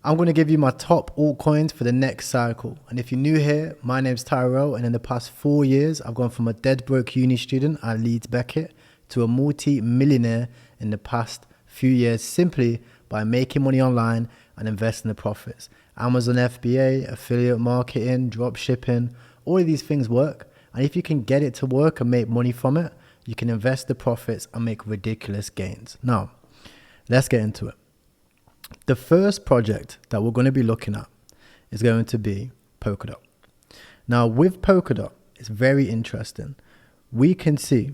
I'm going to give you my top altcoins for the next cycle. And if you're new here, my name's Tyrell, and in the past 4 years, I've gone from a dead broke uni student at Leeds Beckett to a multi-millionaire in the past few years simply by making money online and investing the profits. Amazon FBA, affiliate marketing, drop shipping, all of these things work. And if you can get it to work and make money from it, you can invest the profits and make ridiculous gains. Now, let's get into it. The first project that we're going to be looking at is going to be Polkadot. Now with Polkadot, it's very interesting. We can see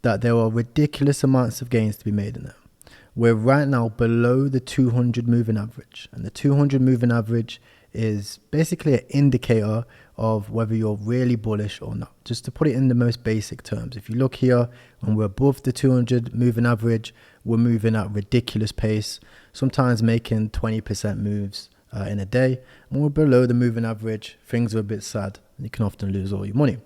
that there are ridiculous amounts of gains to be made in there. We're right now below the 200 moving average, and the 200 moving average is basically an indicator of whether you're really bullish or not. Just to put it in the most basic terms, if you look here, when we're above the 200 moving average, we're moving at ridiculous pace, sometimes making 20% moves in a day. When we're below the moving average, things are a bit sad and you can often lose all your money.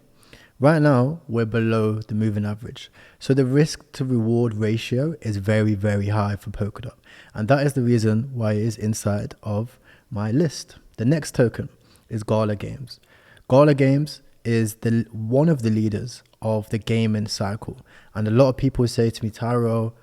Right now, we're below the moving average. So the risk to reward ratio is very, very high for Polkadot. And that is the reason why it is inside of my list. The next token is Gala Games. Gala Games is one of the leaders of the gaming cycle. And a lot of people say to me, Tyrell,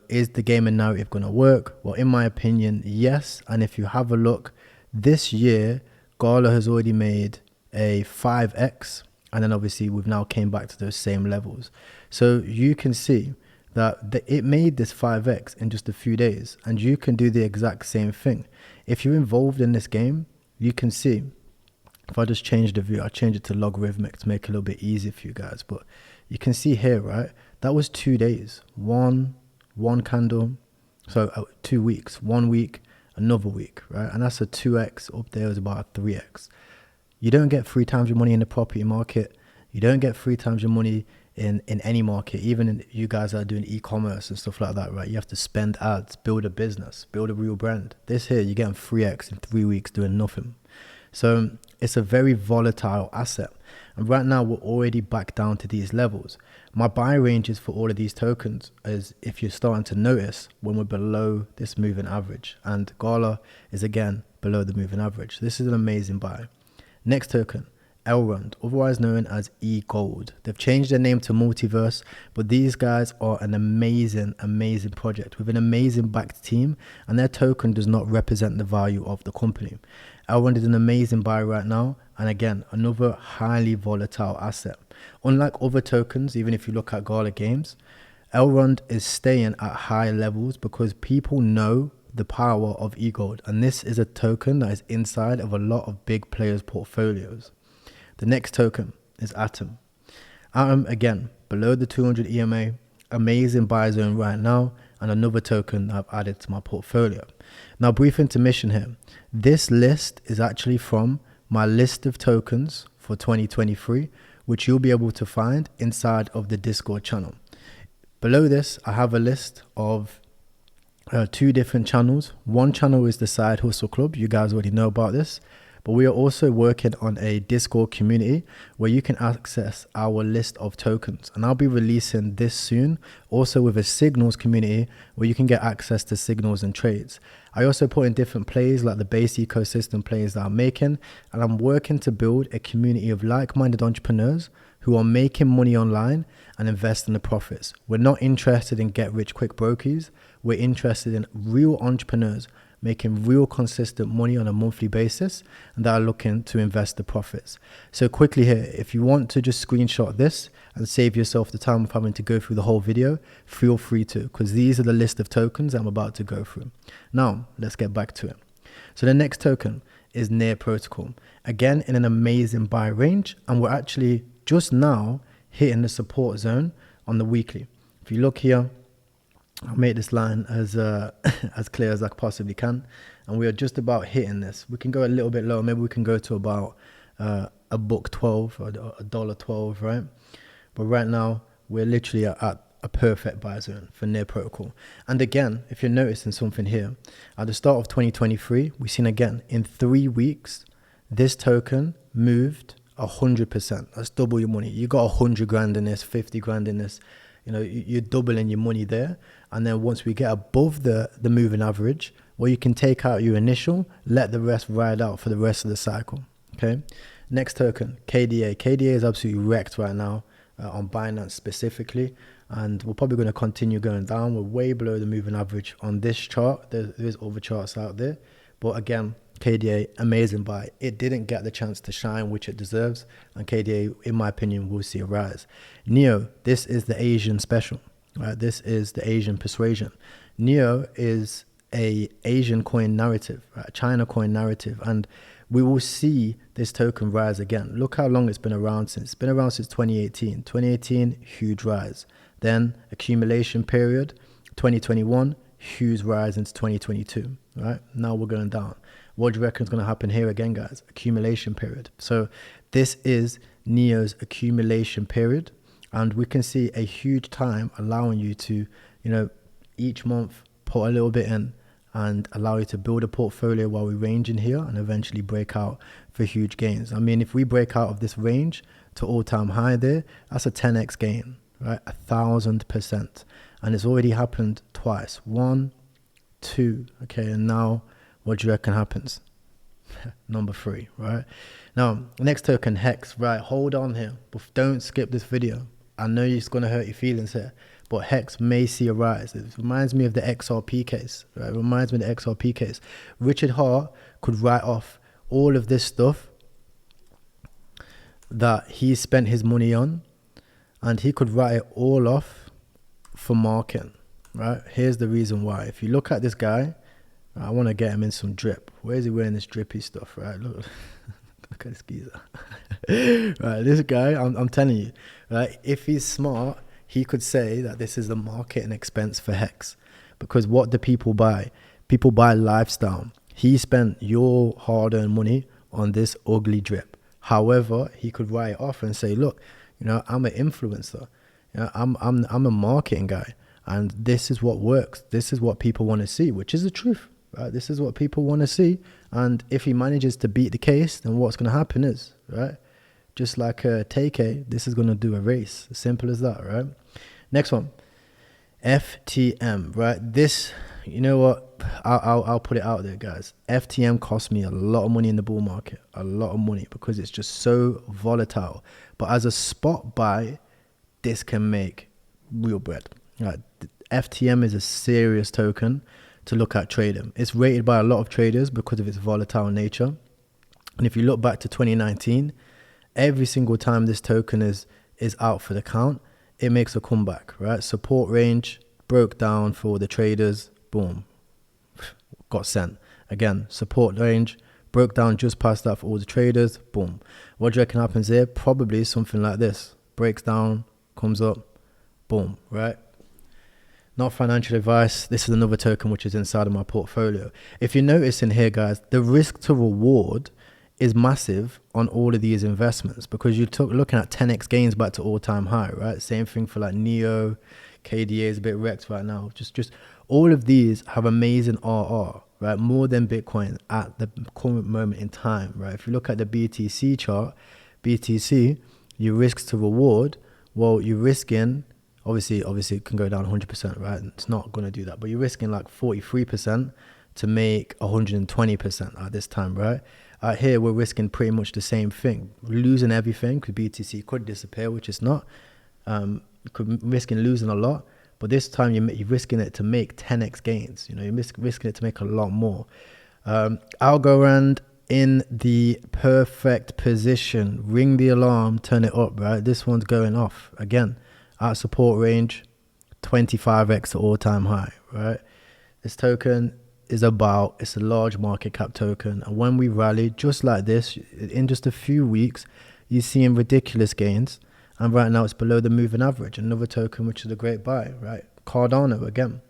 is the gaming narrative going to work? Well, in my opinion, yes. And if you have a look, this year, Gala has already made a 5x. And then obviously we've now came back to those same levels. So you can see that it made this 5x in just a few days. And you can do the exact same thing. If you're involved in this game, you can see, if I just change the view, I change it to logarithmic to make it a little bit easier for you guys. But you can see here, right? That was 2 days. One candle. So 2 weeks, 1 week, another week, right? And that's a 2x. Up there is about a 3x. You don't get 3 times your money in the property market. You don't get 3 times your money in any market, even in you guys that are doing e-commerce and stuff like that, right? You have to spend ads, build a business, build a real brand. This here, you're getting 3x in 3 weeks doing nothing. So it's a very volatile asset. And right now we're already back down to these levels. My buy ranges for all of these tokens is, if you're starting to notice, when we're below this moving average, and Gala is again below the moving average. This is an amazing buy. Next token, Elrond, otherwise known as eGold. They've changed their name to Multiverse, but these guys are an amazing, amazing project with an amazing backed team, and their token does not represent the value of the company. Elrond is an amazing buy right now, and again, another highly volatile asset. Unlike other tokens, even if you look at Gala Games, Elrond is staying at high levels because people know the power of eGold, and this is a token that is inside of a lot of big players' portfolios. The next token is Atom. Atom, again, below the 200 EMA, amazing buy zone right now, and another token that I've added to my portfolio. Now, brief intermission here. This list is actually from my list of tokens for 2023, which you'll be able to find inside of the Discord channel. Below this, I have a list of 2 different channels. One channel is the Side Hustle Club. You guys already know about this. But we are also working on a Discord community where you can access our list of tokens. And I'll be releasing this soon, also with a Signals community where you can get access to signals and trades. I also put in different plays like the base ecosystem plays that I'm making. And I'm working to build a community of like-minded entrepreneurs who are making money online and invest in the profits. We're not interested in get-rich-quick brokies. We're interested in real entrepreneurs making real consistent money on a monthly basis and that are looking to invest the profits. So quickly here, if you want to just screenshot this and save yourself the time of having to go through the whole video, feel free to, because these are the list of tokens I'm about to go through. Now, let's get back to it. So the next token is Near Protocol. Again, in an amazing buy range, and we're actually just now hitting the support zone on the weekly. If you look here, I'll make this line as clear as I possibly can, and we are just about hitting this. We can go a little bit lower. Maybe we can go to about $1.12 or $1.12, right? But right now we're literally at a perfect buy zone for Near Protocol. And again, if you're noticing something here, at the start of 2023, we've seen again in 3 weeks this token moved 100%. That's double your money. You got 100 grand in this, 50 grand in this. You're doubling your money there. And then once we get above the moving average, or you can take out your initial, let the rest ride out for the rest of the cycle. Okay. Next token, KDA. KDA is absolutely wrecked right now on Binance specifically, and we're probably going to continue going down. We're way below the moving average on this chart. There's other charts out there, but again, KDA, amazing buy. It didn't get the chance to shine, which it deserves, and KDA, in my opinion, will see a rise. NEO, this is the Asian special, right? This is the Asian persuasion. NEO is a Asian coin narrative, right? China coin narrative, and we will see this token rise again. Look how long it's been around since. It's been around since 2018. 2018, huge rise. Then accumulation period, 2021, huge rise into 2022, right? Now we're going down. What do you reckon is going to happen here again, guys? Accumulation period. So this is NEO's accumulation period, and we can see a huge time allowing you to, each month put a little bit in and allow you to build a portfolio while we range in here and eventually break out for huge gains. I mean, if we break out of this range to all-time high there, that's a 10x gain, right? 1,000%. And it's already happened twice. 1, 2, okay, and now what do you reckon happens? Number 3, right? Now, next token, Hex, right? Hold on here. Don't skip this video. I know it's going to hurt your feelings here, but Hex may see a rise. It reminds me of the XRP case, right? It reminds me of the XRP case. Richard Hart could write off all of this stuff that he spent his money on, and he could write it all off for market, right? Here's the reason why. If you look at this guy, I want to get him in some drip. Where is he wearing this drippy stuff, right? Look at this geezer. Right, this guy, I'm telling you, right? If he's smart, he could say that this is the marketing expense for Hex, because what do people buy? People buy lifestyle. He spent your hard-earned money on this ugly drip. However, he could write it off and say, look, I'm an influencer. I'm a marketing guy, and this is what works. This is what people want to see, which is the truth, right? This is what people want to see, and if he manages to beat the case, then what's going to happen is, right? Just like TK, this is going to do a race. As simple as that, right? Next one, FTM, right? This, you know what? I'll put it out there, guys. FTM cost me a lot of money in the bull market, a lot of money, because it's just so volatile. But as a spot buy, this can make real bread. Right? FTM is a serious token to look at trading. It's rated by a lot of traders because of its volatile nature. And if you look back to 2019, every single time this token is out for the count, it makes a comeback, right? Support range broke down for the traders, boom, got sent. Again, support range broke down just past that for all the traders, boom. What do you reckon happens here? Probably something like this. Breaks down, comes up, boom, right? Not financial advice. This is another token which is inside of my portfolio. If you notice in here, guys, the risk to reward is massive on all of these investments, because you're looking at 10x gains back to all-time high, right? Same thing for like NEO, KDA is a bit wrecked right now. Just all of these have amazing RR, right? More than Bitcoin at the current moment in time, right? If you look at the BTC chart, BTC, your risks to reward, well, you're risking, obviously it can go down 100%, right? It's not going to do that, but you're risking like 43% to make 120% at this time, right? Here we're risking pretty much the same thing. We're losing everything, because BTC could disappear, which it's not. You could risking losing a lot, but this time you're risking it to make 10x gains. You're risking it to make a lot more. Algorand in the perfect position. Ring the alarm, turn it up, right? This one's going off again at support range, 25x to all-time high, right? This token is it's a large market cap token, and when we rally just like this in just a few weeks, you're seeing ridiculous gains, and right now it's below the moving average. Another token which is a great buy, right? Cardano again,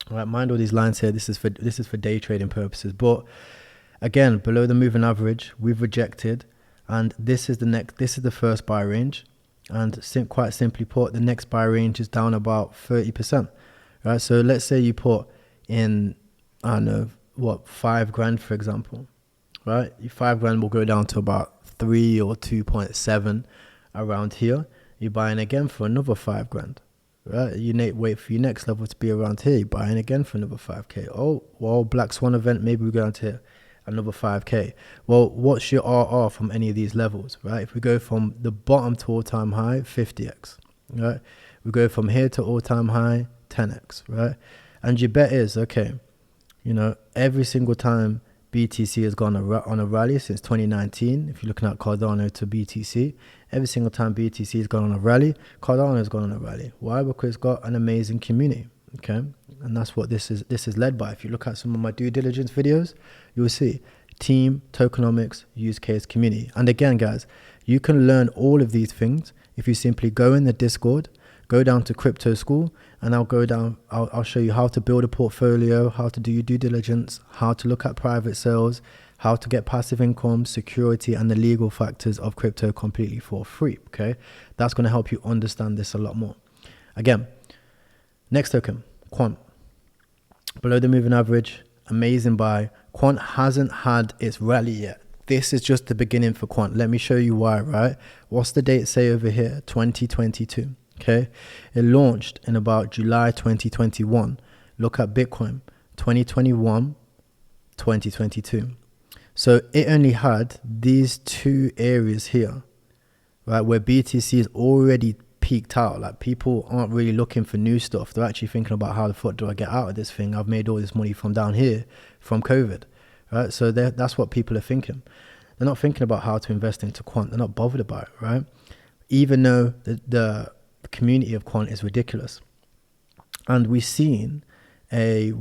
right? Mind all these lines here. This is for day trading purposes, but again, below the moving average, we've rejected, and this is the first buy range, and quite simply put, the next buy range is down about 30%, right? So let's say you put in, I don't know, what, 5 grand, for example, right? Your 5 grand will go down to about 3 or 2.7 around here. You're buying again for another 5 grand, right? You wait for your next level to be around here. You're buying again for another 5k. Oh, well, Black Swan event, maybe we go down to here, another 5k. Well, what's your RR from any of these levels, right? If we go from the bottom to all-time high, 50x, right? We go from here to all-time high, 10x, right? And your bet is, okay, you know, every single time BTC has gone on a rally since 2019, if you're looking at Cardano to BTC, every single time BTC has gone on a rally, Cardano has gone on a rally. Why? Because it's got an amazing community, okay? And that's what this is led by. If you look at some of my due diligence videos, you'll see team, tokenomics, use case, community. And again, guys, you can learn all of these things if you simply go in the Discord, go down to Crypto School, and I'll show you how to build a portfolio, how to do your due diligence, how to look at private sales, how to get passive income, security, and the legal factors of crypto completely for free, okay? That's going to help you understand this a lot more. Again, next token, Quant. Below the moving average, amazing buy. Quant hasn't had its rally yet. This is just the beginning for Quant. Let me show you why, right? What's the date say over here? 2022. Okay, it launched in about July 2021. Look at Bitcoin, 2021, 2022. So it only had these two areas here, right, where BTC is already peaked out. Like, people aren't really looking for new stuff. They're actually thinking about, how the fuck do I get out of this thing? I've made all this money from down here from COVID, right? So that's what people are thinking. They're not thinking about how to invest into Quant. They're not bothered about it, right? Even though the community of Quant is ridiculous, and we've seen a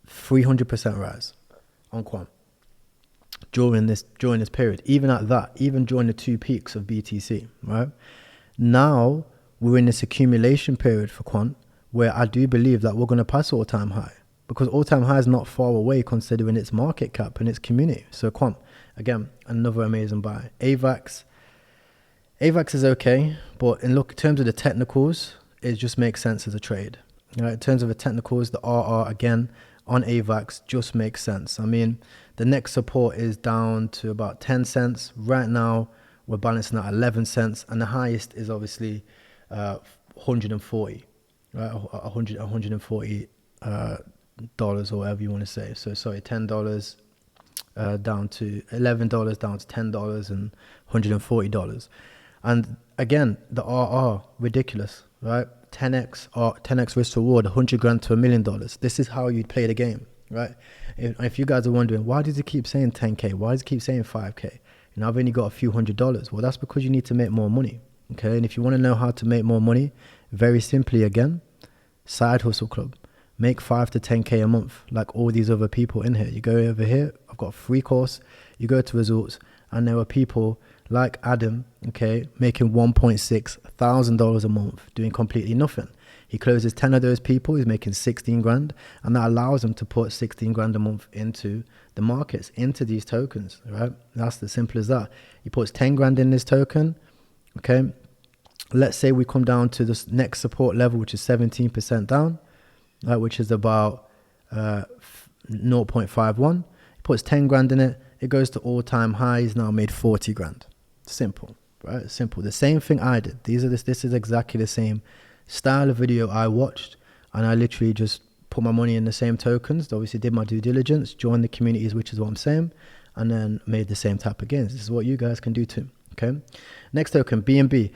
300% rise on Quant during this period. Even at that, even during the two peaks of BTC, right? Now we're in this accumulation period for Quant, where I do believe that we're going to pass all-time high, because all-time high is not far away considering its market cap and its community. So Quant, again, another amazing buy. AVAX is okay, but in terms of the technicals, it just makes sense as a trade. In terms of the technicals, the RR, again, on AVAX just makes sense. I mean, the next support is down to about 10 cents. Right now, we're balancing at 11 cents, and the highest is obviously 140, right? $140 dollars, or whatever you want to say. So sorry, $10 down to $11, down to $10 and $140. And again, the RR, ridiculous, right? 10x risk to reward, 100 grand to $1 million. This is how you play the game, right? If you guys are wondering, why does he keep saying 10K? Why does he keep saying 5K? You know, I've only got a few $100s. Well, that's because you need to make more money, okay? And if you want to know how to make more money, very simply, again, side hustle club. Make 5 to 10K a month, like all these other people in here. You go over here, I've got a free course, you go to results, and there are people like Adam, okay, making $1.6 thousand a month, doing completely nothing. He closes 10 of those people, he's making 16 grand, and that allows him to put 16 grand a month into the markets, into these tokens, right? That's as simple as that. He puts 10 grand in this token, okay? Let's say we come down to this next support level, which is 17% down, right, which is about 0.51. He puts 10 grand in it, it goes to all-time high. He's now made 40 grand. Simple, right? Simple. The same thing I did. This is exactly the same style of video I watched, and I literally just put my money in the same tokens. Obviously did my due diligence, joined the communities, which is what I'm saying, and then made the same type of gains. This is what you guys can do too, okay? Next token, BNB.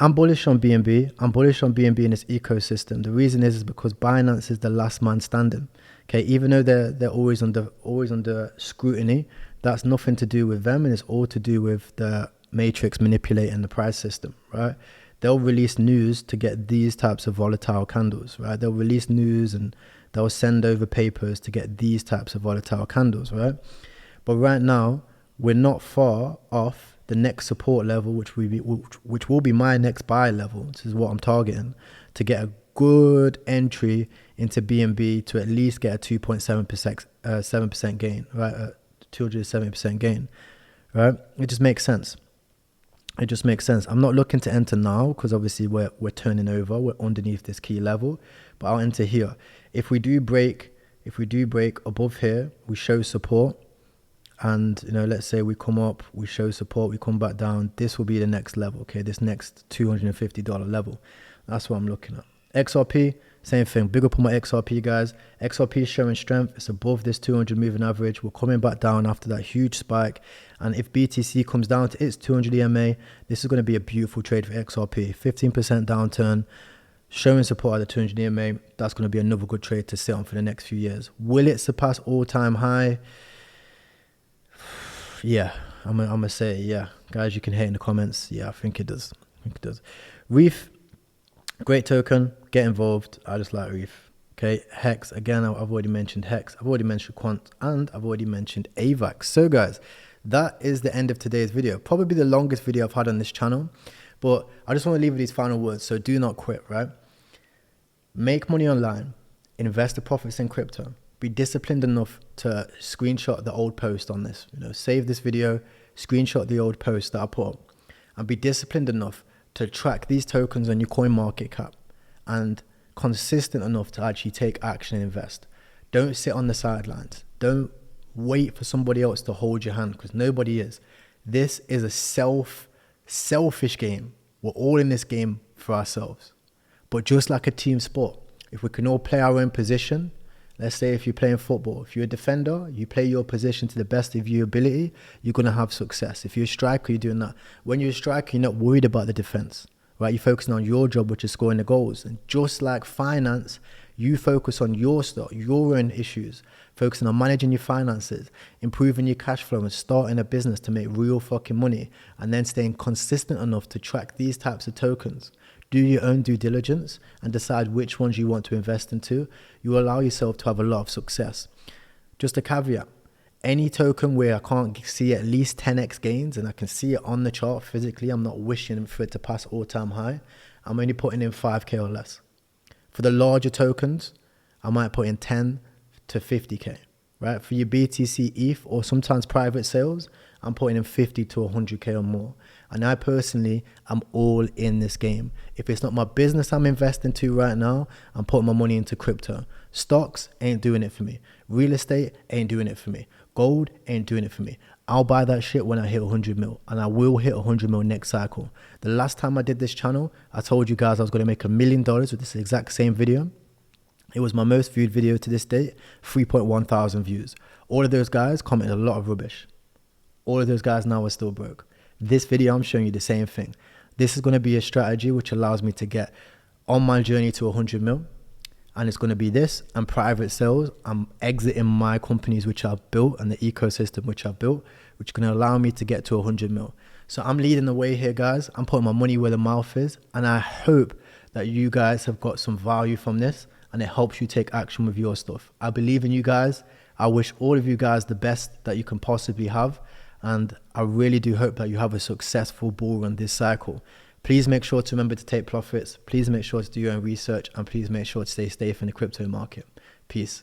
I'm bullish on BNB. I'm bullish on BNB in its ecosystem. The reason is because Binance is the last man standing. Okay, even though they're always under scrutiny, that's nothing to do with them, and it's all to do with the matrix manipulating the price system, right? They'll release news to get these types of volatile candles, right? They'll release news and they'll send over papers to get these types of volatile candles, right? But right now, we're not far off the next support level, which will be my next buy level. This is what I'm targeting, to get a good entry into BNB to at least get a 2.7% gain, right? 270% gain, right? It just makes sense. It just makes sense. I'm not looking to enter now because obviously we're turning over. We're underneath this key level, but I'll enter here. If we do break above here, we show support. And, you know, let's say we come up, we show support, we come back down. This will be the next level, okay? This next $250 level. That's what I'm looking at. XRP, same thing. Big up on my XRP, guys. XRP is showing strength. It's above this 200 moving average. We're coming back down after that huge spike. And if BTC comes down to its 200 EMA, this is going to be a beautiful trade for XRP. 15% downturn, showing support at the 200 EMA. That's going to be another good trade to sit on for the next few years. Will it surpass all-time high? Yeah, I'm gonna say yeah. Guys, you can hate in the comments. Yeah, I think it does. Reef, great token. Get involved. I just like Reef. Okay, Hex, again, I've already mentioned Hex. I've already mentioned Quant, and I've already mentioned AVAX. So guys, that is the end of today's video. Probably the longest video I've had on this channel, but I just want to leave with these final words. So do not quit, right? Make money online, invest the profits in crypto. Be disciplined enough to screenshot the old post on this. Save this video, screenshot the old post that I put up, and be disciplined enough to track these tokens on your coin market cap, and consistent enough to actually take action and invest. Don't sit on the sidelines. Don't wait for somebody else to hold your hand, because nobody is. This is a selfish game. We're all in this game for ourselves. But just like a team sport, if we can all play our own position, let's say if you're playing football, if you're a defender, you play your position to the best of your ability, you're going to have success. If you're a striker, you're doing that. When you're a striker, you're not worried about the defense, right? You're focusing on your job, which is scoring the goals. And just like finance, you focus on your stuff, your own issues, focusing on managing your finances, improving your cash flow, and starting a business to make real fucking money, and then staying consistent enough to track these types of tokens. Do your own due diligence and decide which ones you want to invest into. You will allow yourself to have a lot of success. Just a caveat, any token where I can't see at least 10x gains and I can see it on the chart physically, I'm not wishing for it to pass all-time high, I'm only putting in 5k or less. For the larger tokens, I might put in 10 to 50k, right? For your BTC ETH or sometimes private sales, I'm putting in 50 to 100k or more. And I personally am all in this game. If it's not my business I'm investing to right now, I'm putting my money into crypto. Stocks ain't doing it for me. Real estate ain't doing it for me. Gold ain't doing it for me. I'll buy that shit when I hit 100 mil, and I will hit 100 mil next cycle. The last time I did this channel, I told you guys I was going to make $1 million with this exact same video. It was my most viewed video to this date, 3.1 thousand views. All of those guys commented a lot of rubbish. All of those guys now are still broke. This video, I'm showing you the same thing. This is going to be a strategy which allows me to get on my journey to 100 mil. And it's going to be this and private sales. I'm exiting my companies which I've built and the ecosystem which I've built, which is going to allow me to get to 100 mil. So I'm leading the way here, guys. I'm putting my money where the mouth is. And I hope that you guys have got some value from this and it helps you take action with your stuff. I believe in you guys. I wish all of you guys the best that you can possibly have. And I really do hope that you have a successful bull run this cycle. Please make sure to remember to take profits. Please make sure to do your own research. And please make sure to stay safe in the crypto market. Peace.